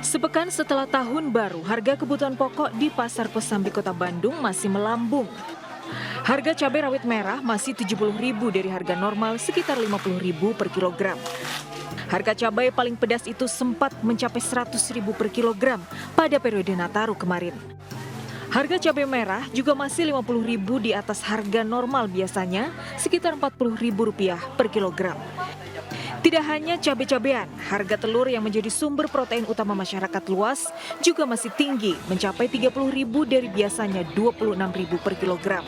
Sepekan setelah tahun baru, harga kebutuhan pokok di Pasar Kosambi Kota Bandung masih melambung. Harga cabai rawit merah masih Rp70.000 dari harga normal sekitar Rp50.000 per kilogram. Harga cabai paling pedas itu sempat mencapai Rp100.000 per kilogram pada periode Nataru kemarin. Harga cabai merah juga masih Rp50.000 di atas harga normal biasanya sekitar Rp40.000 per kilogram. Tidak hanya cabai-cabean, harga telur yang menjadi sumber protein utama masyarakat luas juga masih tinggi, mencapai Rp30.000 dari biasanya Rp26.000 per kilogram.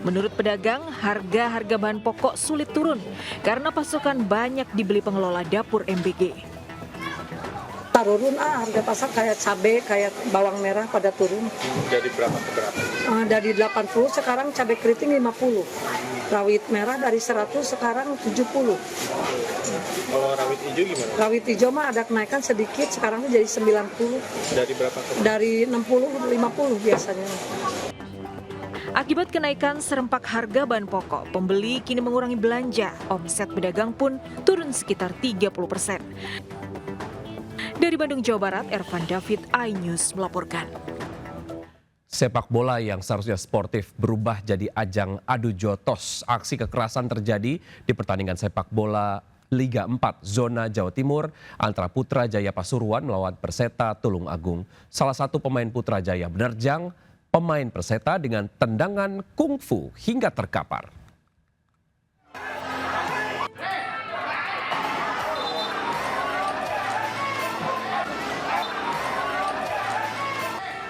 Menurut pedagang, harga bahan pokok sulit turun karena pasokan banyak dibeli pengelola dapur MBG. Turun harga pasar kayak cabai, kayak bawang merah pada turun. Dari berapa ke berapa? Dari 80 sekarang cabai keriting 50. Rawit merah dari 100 sekarang 70. Kalau rawit hijau gimana? Rawit hijau mah ada kenaikan sedikit, sekarang jadi 90. Dari berapa ke berapa? Dari 60 50 biasanya. Akibat kenaikan serempak harga bahan pokok, pembeli kini mengurangi belanja. Omset pedagang pun turun sekitar 30%. Dari Bandung, Jawa Barat, Ervan David, iNews melaporkan. Sepak bola yang seharusnya sportif berubah jadi ajang adu jotos. Aksi kekerasan terjadi di pertandingan sepak bola Liga 4 Zona Jawa Timur antara Putrajaya Pasuruan melawan Perseta Tulung Agung. Salah satu pemain Putrajaya menerjang pemain Perseta dengan tendangan kungfu hingga terkapar.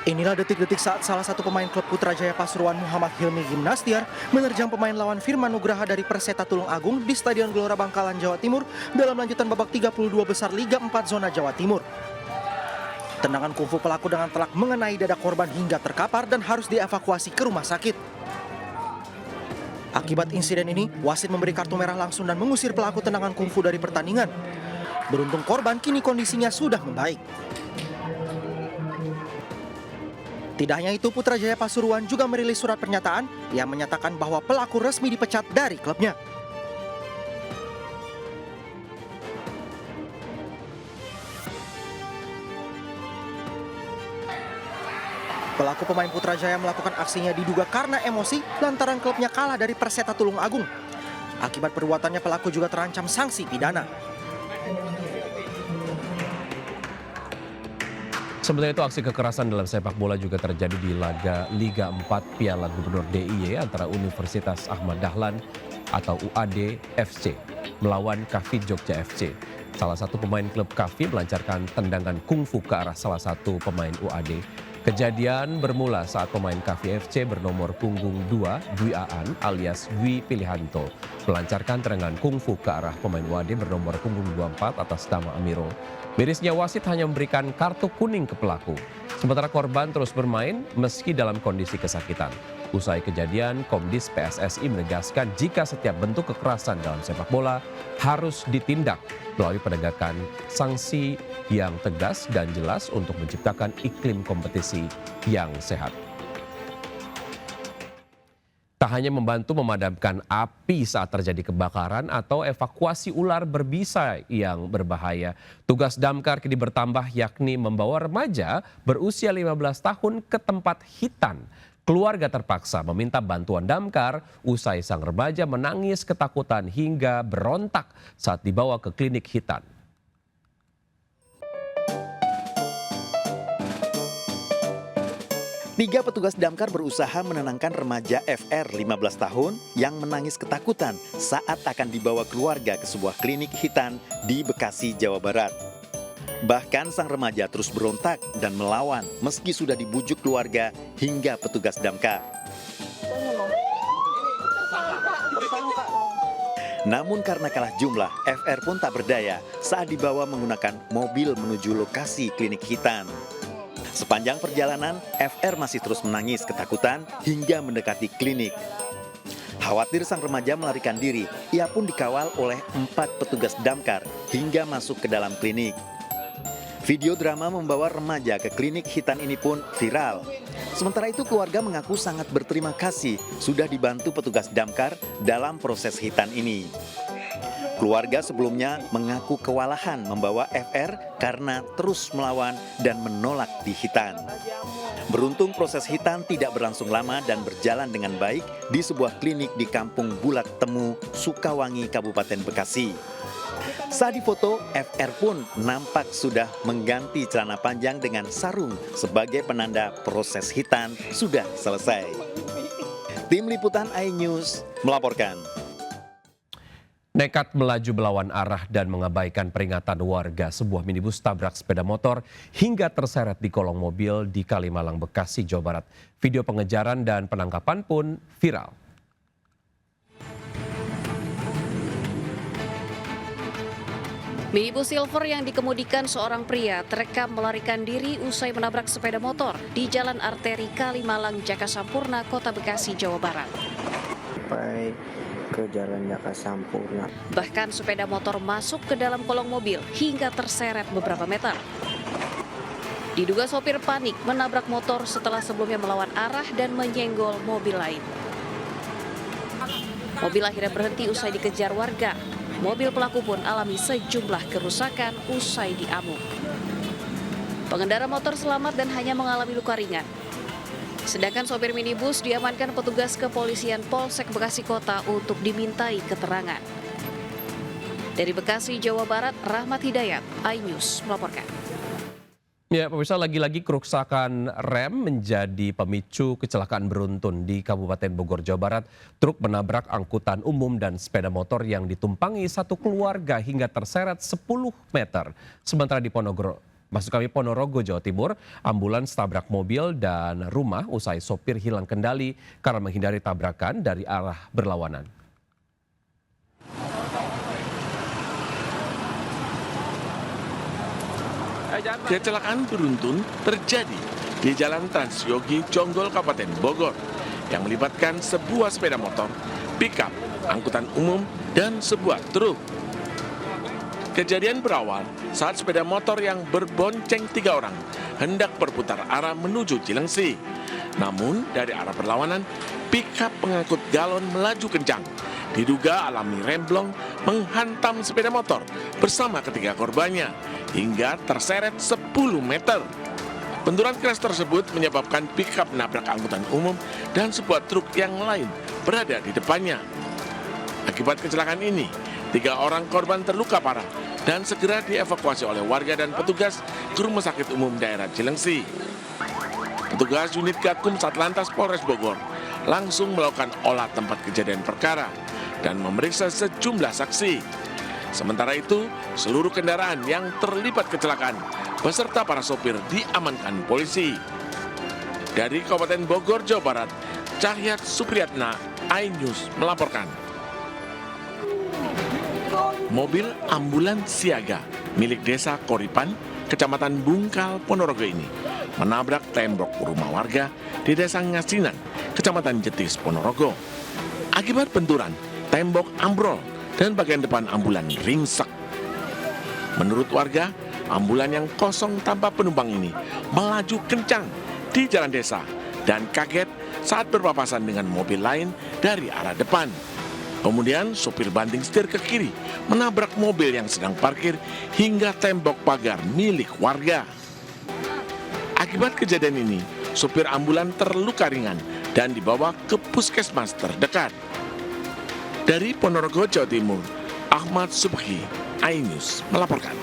Inilah detik-detik saat salah satu pemain klub Putrajaya Pasuruan Muhammad Hilmi Gimnastiar menerjang pemain lawan Firman Nugraha dari Perseta Tulung Agung di Stadion Gelora Bangkalan, Jawa Timur dalam lanjutan babak 32 besar Liga 4 Zona Jawa Timur. Tendangan kungfu pelaku dengan telak mengenai dada korban hingga terkapar dan harus dievakuasi ke rumah sakit. Akibat insiden ini, wasit memberi kartu merah langsung dan mengusir pelaku tendangan kungfu dari pertandingan. Beruntung korban kini kondisinya sudah membaik. Tidak hanya itu, Putrajaya Pasuruan juga merilis surat pernyataan yang menyatakan bahwa pelaku resmi dipecat dari klubnya. Pelaku pemain Putrajaya melakukan aksinya diduga karena emosi lantaran klubnya kalah dari Perseta Tulung Agung. Akibat perbuatannya, pelaku juga terancam sanksi pidana. Sementara itu, aksi kekerasan dalam sepak bola juga terjadi di laga Liga 4 Piala Gubernur DIY antara Universitas Ahmad Dahlan atau UAD FC melawan Kavi Jogja FC. Salah satu pemain klub Kavi melancarkan tendangan kungfu ke arah salah satu pemain UAD. Kejadian bermula saat pemain Kavi FC bernomor punggung 2, Dwi Aan alias Dwi Pilihanto, melancarkan tendangan kungfu ke arah pemain UAD bernomor punggung 24 atas nama Amiro. Mirisnya, wasit hanya memberikan kartu kuning ke pelaku. Sementara korban terus bermain meski dalam kondisi kesakitan. Usai kejadian, Komdis PSSI menegaskan jika setiap bentuk kekerasan dalam sepak bola harus ditindak melalui penegakan sanksi yang tegas dan jelas untuk menciptakan iklim kompetisi yang sehat. Tak hanya membantu memadamkan api saat terjadi kebakaran atau evakuasi ular berbisa yang berbahaya, tugas damkar kini bertambah, yakni membawa remaja berusia 15 tahun ke tempat hitan. Keluarga terpaksa meminta bantuan damkar usai sang remaja menangis ketakutan hingga berontak saat dibawa ke klinik hitan. Tiga petugas damkar berusaha menenangkan remaja FR 15 tahun yang menangis ketakutan saat akan dibawa keluarga ke sebuah klinik hitan di Bekasi, Jawa Barat. Bahkan sang remaja terus berontak dan melawan meski sudah dibujuk keluarga hingga petugas damkar. Namun karena kalah jumlah, FR pun tak berdaya saat dibawa menggunakan mobil menuju lokasi klinik hitan. Sepanjang perjalanan, FR masih terus menangis ketakutan hingga mendekati klinik. Khawatir sang remaja melarikan diri, ia pun dikawal oleh 4 petugas damkar hingga masuk ke dalam klinik. Video drama membawa remaja ke klinik hitan ini pun viral. Sementara itu, keluarga mengaku sangat berterima kasih sudah dibantu petugas damkar dalam proses hitan ini. Keluarga sebelumnya mengaku kewalahan membawa FR karena terus melawan dan menolak dihitan. Beruntung proses hitan tidak berlangsung lama dan berjalan dengan baik di sebuah klinik di Kampung Bulak Temu, Sukawangi, Kabupaten Bekasi. Saat difoto, FR pun nampak sudah mengganti celana panjang dengan sarung sebagai penanda proses hitan sudah selesai. Tim Liputan iNews melaporkan. Nekat melaju melawan arah dan mengabaikan peringatan warga, sebuah minibus tabrak sepeda motor hingga terseret di kolong mobil di Kalimalang, Bekasi, Jawa Barat. Video pengejaran dan penangkapan pun viral. Minibus silver yang dikemudikan seorang pria terekam melarikan diri usai menabrak sepeda motor di Jalan Arteri Kalimalang, Jakasampurna, Kota Bekasi, Jawa Barat. Sampai ke Jalan Jakasampurna. Bahkan sepeda motor masuk ke dalam kolong mobil hingga terseret beberapa meter. Diduga sopir panik menabrak motor setelah sebelumnya melawan arah dan menyenggol mobil lain. Mobil akhirnya berhenti usai dikejar warga. Mobil pelaku pun alami sejumlah kerusakan usai diamuk. Pengendara motor selamat dan hanya mengalami luka ringan. Sedangkan sopir minibus diamankan petugas kepolisian Polsek Bekasi Kota untuk dimintai keterangan. Dari Bekasi, Jawa Barat, Rahmat Hidayat, iNews melaporkan. Ya, pemirsa, lagi-lagi kerusakan rem menjadi pemicu kecelakaan beruntun di Kabupaten Bogor, Jawa Barat. Truk menabrak angkutan umum dan sepeda motor yang ditumpangi satu keluarga hingga terseret 10 meter. Sementara di Ponorogo, Jawa Timur, ambulans tabrak mobil dan rumah usai sopir hilang kendali karena menghindari tabrakan dari arah berlawanan. Kecelakaan beruntun terjadi di Jalan Transyogi, Jonggol, Kabupaten Bogor yang melibatkan sebuah sepeda motor, pickup, angkutan umum, dan sebuah truk. Kejadian berawal saat sepeda motor yang berbonceng 3 orang hendak berputar arah menuju Cilengsi. Namun dari arah berlawanan, pickup pengangkut galon melaju kencang. Diduga alami remblong menghantam sepeda motor bersama ketiga korbannya hingga terseret 10 meter. Benturan keras tersebut menyebabkan pickup menabrak angkutan umum dan sebuah truk yang lain berada di depannya. Akibat kecelakaan ini, 3 orang korban terluka parah dan segera dievakuasi oleh warga dan petugas ke Rumah Sakit Umum Daerah Cilengsi. Petugas unit Gakum Satlantas Polres Bogor langsung melakukan olah tempat kejadian perkara dan memeriksa sejumlah saksi. Sementara itu, seluruh kendaraan yang terlibat kecelakaan beserta para sopir diamankan polisi. Dari Kabupaten Bogor, Jawa Barat, Cahyat Supriyatna, iNews melaporkan. Mobil ambulans siaga milik Desa Koripan, Kecamatan Bungkal, Ponorogo ini menabrak tembok rumah warga di Desa Ngasinan, Kecamatan Jetis, Ponorogo. Akibat benturan, tembok ambrol dan bagian depan ambulan ringsek. Menurut warga, ambulan yang kosong tanpa penumpang ini melaju kencang di jalan desa dan kaget saat berpapasan dengan mobil lain dari arah depan. Kemudian sopir banting setir ke kiri menabrak mobil yang sedang parkir hingga tembok pagar milik warga. Akibat kejadian ini, sopir ambulan terluka ringan dan dibawa ke puskesmas terdekat. Dari Ponorogo, Jawa Timur, Ahmad Subhi, iNews melaporkan.